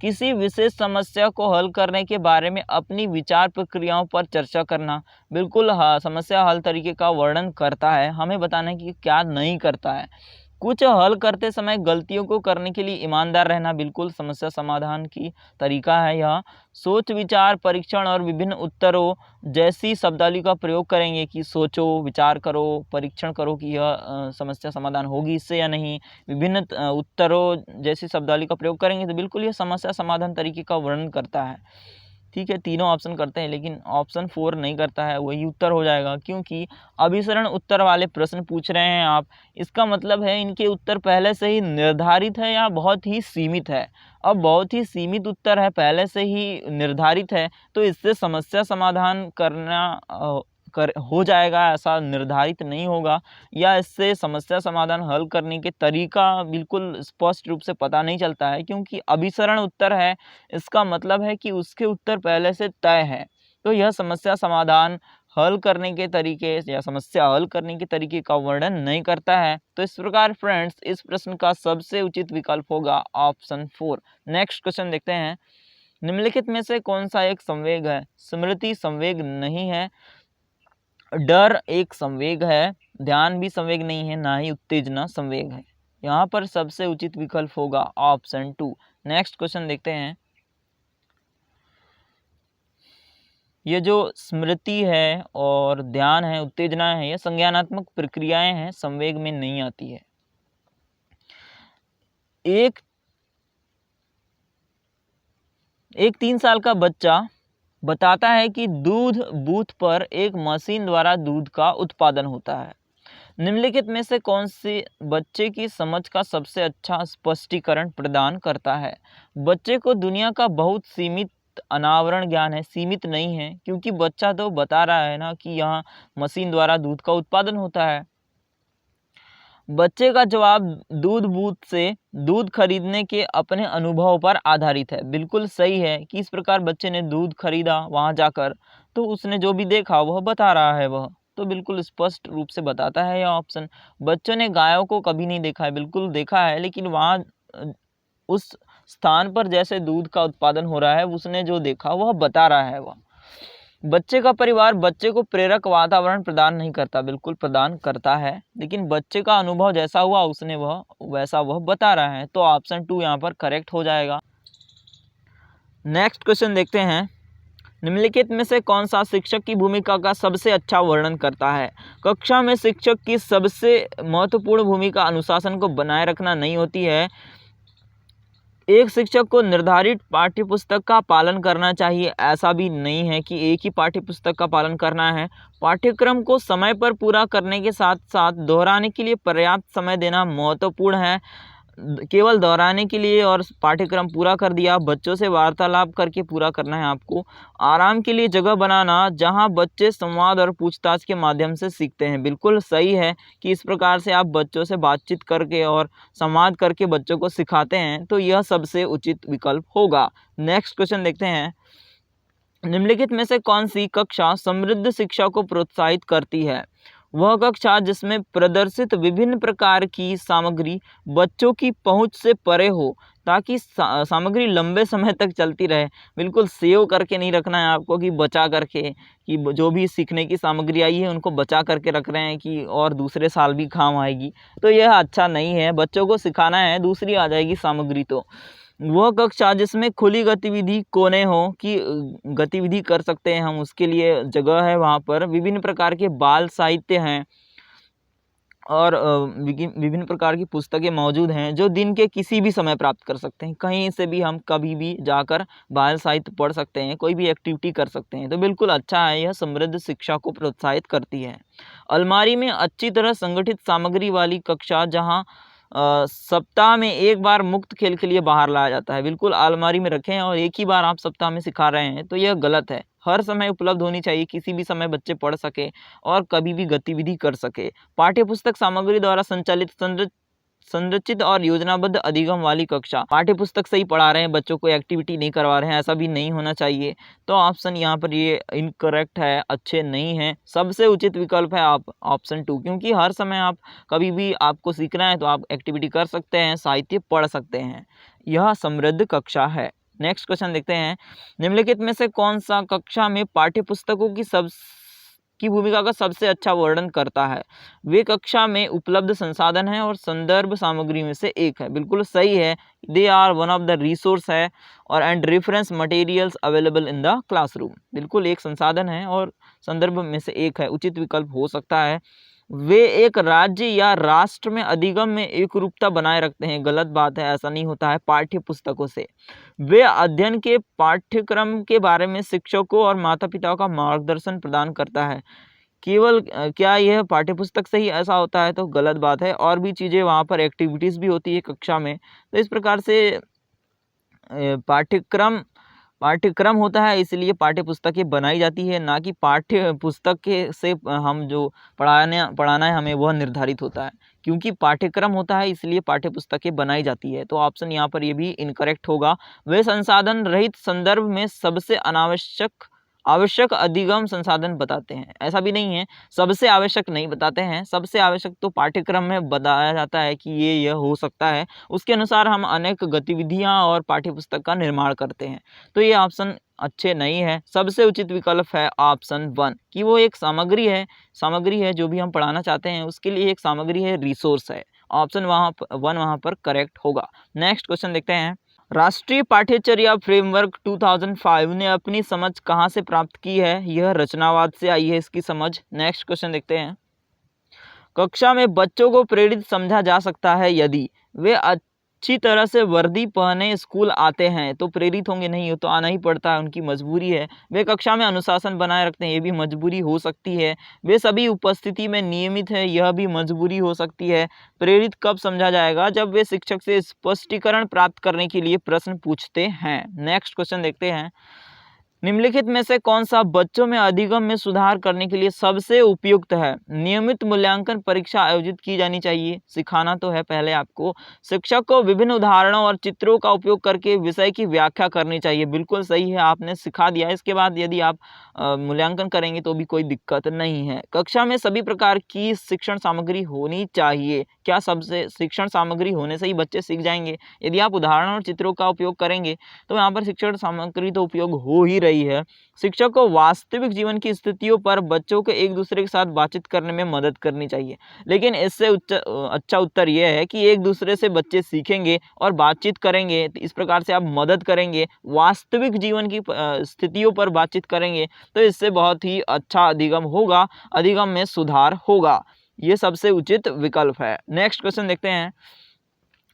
किसी विशेष समस्या को हल करने के बारे में अपनी विचार प्रक्रियाओं पर चर्चा करना, बिल्कुल समस्या हल तरीके का वर्णन करता है। हमें बताना है कि क्या नहीं करता है। कुछ हल करते समय गलतियों को करने के लिए ईमानदार रहना, बिल्कुल समस्या समाधान की तरीका है यह। सोच विचार परीक्षण और विभिन्न उत्तरों जैसी शब्दावली का प्रयोग करेंगे कि सोचो, विचार करो, परीक्षण करो कि यह समस्या समाधान होगी इससे या नहीं। विभिन्न उत्तरों जैसी शब्दावली का प्रयोग करेंगे तो बिल्कुल यह समस्या समाधान तरीके का वर्णन करता है। ठीक है, तीनों ऑप्शन करते हैं लेकिन ऑप्शन 4 नहीं करता है, वही उत्तर हो जाएगा। क्योंकि अभिसरण उत्तर वाले प्रश्न पूछ रहे हैं आप, इसका मतलब है इनके उत्तर पहले से ही निर्धारित है या बहुत ही सीमित है। अब बहुत ही सीमित उत्तर है, पहले से ही निर्धारित है, तो इससे समस्या समाधान करना हो जाएगा ऐसा निर्धारित नहीं होगा, या इससे समस्या समाधान हल करने के तरीका बिल्कुल स्पष्ट रूप से पता नहीं चलता है। क्योंकि अभिसरण उत्तर है, इसका मतलब है कि उसके उत्तर पहले से तय है, तो यह समस्या समाधान हल करने के तरीके या समस्या हल करने के तरीके का वर्णन नहीं करता है। तो इस प्रकार फ्रेंड्स इस प्रश्न का सबसे उचित विकल्प होगा ऑप्शन 4। नेक्स्ट क्वेश्चन देखते हैं, निम्नलिखित में से कौन सा एक संवेग है। स्मृति संवेग नहीं है, डर एक संवेग है, ध्यान भी संवेग नहीं है, ना ही उत्तेजना संवेग है। यहाँ पर सबसे उचित विकल्प होगा ऑप्शन 2। नेक्स्ट क्वेश्चन देखते हैं, ये जो स्मृति है और ध्यान है, उत्तेजना है, ये संज्ञानात्मक प्रक्रियाएं हैं, संवेग में नहीं आती है। एक 3 साल का बच्चा बताता है कि दूध बूथ पर एक मशीन द्वारा दूध का उत्पादन होता है। निम्नलिखित में से कौन सी बच्चे की समझ का सबसे अच्छा स्पष्टीकरण प्रदान करता है। बच्चे को दुनिया का बहुत सीमित अनावरण ज्ञान है, सीमित नहीं है, क्योंकि बच्चा तो बता रहा है ना कि यहाँ मशीन द्वारा दूध का उत्पादन होता है। बच्चे का जवाब दूध बूथ से दूध खरीदने के अपने अनुभव पर आधारित है। बिल्कुल सही है कि इस प्रकार बच्चे ने दूध खरीदा वहां जाकर, तो उसने जो भी देखा वह बता रहा है, वह तो बिल्कुल स्पष्ट रूप से बताता है यह ऑप्शन। बच्चों ने गायों को कभी नहीं देखा है, बिल्कुल देखा है, लेकिन वहाँ उस स्थान पर जैसे दूध का उत्पादन हो रहा है उसने जो देखा वह बता रहा है वह। बच्चे का परिवार बच्चे को प्रेरक वातावरण प्रदान नहीं करता, बिल्कुल प्रदान करता है, लेकिन बच्चे का अनुभव जैसा हुआ उसने वह बता रहा है। तो ऑप्शन 2 यहाँ पर करेक्ट हो जाएगा। नेक्स्ट क्वेश्चन देखते हैं, निम्नलिखित में से कौन सा शिक्षक की भूमिका का सबसे अच्छा वर्णन करता है। कक्षा में शिक्षक की सबसे महत्वपूर्ण भूमिका अनुशासन को बनाए रखना नहीं होती है। एक शिक्षक को निर्धारित पाठ्यपुस्तक का पालन करना चाहिए, ऐसा भी नहीं है कि एक ही पाठ्यपुस्तक का पालन करना है। पाठ्यक्रम को समय पर पूरा करने के साथ साथ दोहराने के लिए पर्याप्त समय देना महत्वपूर्ण है। केवल दोहराने के लिए और पाठ्यक्रम पूरा कर दिया, बच्चों से वार्तालाप करके पूरा करना है आपको। आराम के लिए जगह बनाना जहां बच्चे संवाद और पूछताछ के माध्यम से सीखते हैं। बिल्कुल सही है कि इस प्रकार से आप बच्चों से बातचीत करके और संवाद करके बच्चों को सिखाते हैं, तो यह सबसे उचित विकल्प होगा। नेक्स्ट क्वेश्चन देखते हैं, निम्नलिखित में से कौन सी कक्षा समृद्ध शिक्षा को प्रोत्साहित करती है। वह कक्षा जिसमें प्रदर्शित विभिन्न प्रकार की सामग्री बच्चों की पहुंच से परे हो, ताकि सामग्री लंबे समय तक चलती रहे। बिल्कुल सेव करके नहीं रखना है आपको कि बचा करके, कि जो भी सीखने की सामग्री आई है उनको बचा करके रख रहे हैं कि और दूसरे साल भी काम आएगी, तो यह अच्छा नहीं है। बच्चों को सिखाना है, दूसरी आ जाएगी सामग्री। तो वह कक्षा जिसमें खुली गतिविधि कोने हो कि गतिविधि कर सकते हैं हम, उसके लिए जगह है वहाँ पर। विभिन्न प्रकार के बाल साहित्य हैं और विभिन्न प्रकार की पुस्तकें मौजूद हैं जो दिन के किसी भी समय प्राप्त कर सकते हैं। कहीं से भी हम कभी भी जाकर बाल साहित्य पढ़ सकते हैं, कोई भी एक्टिविटी कर सकते हैं, तो बिल्कुल अच्छा है, यह समृद्ध शिक्षा को प्रोत्साहित करती है। अलमारी में अच्छी तरह संगठित सामग्री वाली कक्षा जहाँ सप्ताह में एक बार मुक्त खेल के लिए बाहर लाया जाता है। बिल्कुल अलमारी में रखें और एक ही बार आप सप्ताह में सिखा रहे हैं तो यह गलत है। हर समय उपलब्ध होनी चाहिए, किसी भी समय बच्चे पढ़ सके और कभी भी गतिविधि कर सके। पाठ्य पुस्तक सामग्री द्वारा संचालित संरचित और योजनाबद्ध अधिगम वाली कक्षा। पाठ्य पुस्तक से ही पढ़ा रहे हैं, बच्चों को एक्टिविटी नहीं करवा रहे हैं, ऐसा भी नहीं होना चाहिए। तो ऑप्शन यहाँ पर ये इनकरेक्ट है, अच्छे नहीं हैं। सबसे उचित विकल्प है आप ऑप्शन 2, क्योंकि हर समय आप कभी भी आपको सीखना है तो आप एक्टिविटी कर सकते हैं, साहित्य पढ़ सकते हैं। यह समृद्ध कक्षा है। नेक्स्ट क्वेश्चन देखते हैं। निम्नलिखित में से कौन सा कक्षा में पाठ्य पुस्तकों की भूमिका का सबसे अच्छा वर्णन करता है? वे कक्षा में उपलब्ध संसाधन है और संदर्भ सामग्री में से एक है। बिल्कुल सही है। They are one of the resource है और and reference materials available in the classroom. बिल्कुल एक संसाधन है और संदर्भ में से एक है, उचित विकल्प हो सकता है। वे एक राज्य या राष्ट्र में अधिगम में एकरूपता बनाए रखते हैं। गलत बात है, ऐसा नहीं होता है पाठ्य पुस्तकों से। वे अध्ययन के पाठ्यक्रम के बारे में शिक्षकों और माता पिता का मार्गदर्शन प्रदान करता है। केवल क्या यह पाठ्य पुस्तक से ही ऐसा होता है? तो गलत बात है, और भी चीज़ें वहाँ पर एक्टिविटीज़ भी होती है कक्षा में। तो इस प्रकार से पाठ्यक्रम होता है, इसलिए पाठ्य पुस्तकें बनाई जाती है, ना कि पाठ्य पुस्तक के से हम जो पढ़ाना है हमें वह निर्धारित होता है। क्योंकि पाठ्यक्रम होता है इसलिए पाठ्य पुस्तकें बनाई जाती है। तो ऑप्शन यहाँ पर ये भी इनकरेक्ट होगा। वे संसाधन रहित संदर्भ में सबसे आवश्यक अधिगम संसाधन बताते हैं। ऐसा भी नहीं है, सबसे आवश्यक नहीं बताते हैं। सबसे आवश्यक तो पाठ्यक्रम में बताया जाता है कि यह हो सकता है, उसके अनुसार हम अनेक गतिविधियां और पाठ्यपुस्तक का निर्माण करते हैं। तो ये ऑप्शन अच्छे नहीं है। सबसे उचित विकल्प है ऑप्शन 1 कि वो एक सामग्री है जो भी हम पढ़ाना चाहते हैं उसके लिए एक सामग्री है, रिसोर्स है। ऑप्शन 1 वहाँ पर करेक्ट होगा। नेक्स्ट क्वेश्चन देखते हैं। राष्ट्रीय पाठ्यचर्या फ्रेमवर्क 2005 ने अपनी समझ कहाँ से प्राप्त की है? यह रचनावाद से आई है इसकी समझ। नेक्स्ट क्वेश्चन देखते हैं। कक्षा में बच्चों को प्रेरित समझा जा सकता है यदि वे अच्छी तरह से वर्दी पहने स्कूल आते हैं। तो प्रेरित होंगे नहीं, हो तो आना ही पड़ता है, उनकी मजबूरी है। वे कक्षा में अनुशासन बनाए रखते हैं, ये भी मजबूरी हो सकती है। वे सभी उपस्थिति में नियमित है, यह भी मजबूरी हो सकती है। प्रेरित कब समझा जाएगा? जब वे शिक्षक से स्पष्टीकरण प्राप्त करने के लिए प्रश्न पूछते हैं। नेक्स्ट क्वेश्चन देखते हैं। निम्नलिखित में से कौन सा बच्चों में अधिगम में सुधार करने के लिए सबसे उपयुक्त है? नियमित मूल्यांकन परीक्षा आयोजित की जानी चाहिए। सिखाना तो है पहले आपको। शिक्षक को विभिन्न उदाहरणों और चित्रों का उपयोग करके विषय की व्याख्या करनी चाहिए। बिल्कुल सही है, आपने सिखा दिया। इसके बाद यदि आप मूल्यांकन करेंगे तो भी कोई दिक्कत नहीं है। कक्षा में सभी प्रकार की शिक्षण सामग्री होनी चाहिए। क्या सबसे शिक्षण सामग्री होने से ही बच्चे सीख जाएंगे? यदि आप उदाहरण और चित्रों का उपयोग करेंगे तो यहाँ पर शिक्षण सामग्री तो उपयोग हो ही रही है। शिक्षक को वास्तविक जीवन की स्थितियों पर बच्चों को एक दूसरे के साथ बातचीत करने में मदद करनी चाहिए। लेकिन इससे अच्छा उत्तर यह है कि एक दूसरे से बच्चे सीखेंगे और बातचीत करेंगे। तो इस प्रकार से आप मदद करेंगे, वास्तविक जीवन की स्थितियों पर बातचीत करेंगे तो इससे बहुत ही अच्छा अधिगम होगा, अधिगम में सुधार होगा। ये सबसे उचित विकल्प है। नेक्स्ट क्वेश्चन देखते हैं।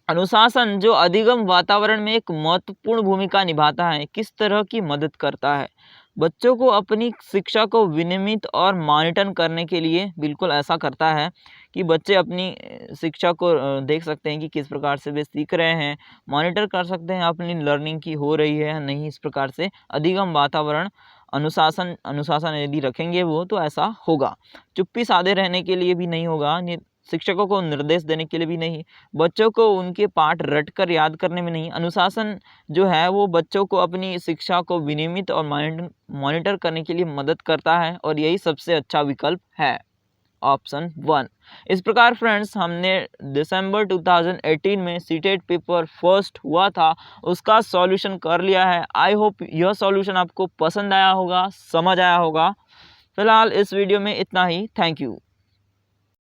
अनुशासन जो अधिगम वातावरण में एक महत्वपूर्ण भूमिका निभाता है, किस तरह की मदद करता है? बच्चों को अपनी शिक्षा को विनियमित और मॉनिटर करने के लिए बिल्कुल ऐसा करता है कि बच्चे अपनी शिक्षा को देख सकते हैं कि किस प्रकार से वे सीख रहे हैं, मॉनिटर कर सकते हैं अपनी लर्निंग की हो रही है या नहीं। इस प्रकार से अधिगम वातावरण अनुशासन यदि रखेंगे वो तो ऐसा होगा। चुप्पी साधे रहने के लिए भी नहीं होगा, शिक्षकों को निर्देश देने के लिए भी नहीं, बच्चों को उनके पाठ रटकर याद करने में नहीं। अनुशासन जो है वो बच्चों को अपनी शिक्षा को विनियमित और मॉनिटर करने के लिए मदद करता है और यही सबसे अच्छा विकल्प है, ऑप्शन 1। इस प्रकार फ्रेंड्स हमने दिसंबर 2018 में सीटेट पेपर फर्स्ट हुआ था उसका सॉल्यूशन कर लिया है। आई होप यह सॉल्यूशन आपको पसंद आया होगा, समझ आया होगा। फिलहाल इस वीडियो में इतना ही। Thank you.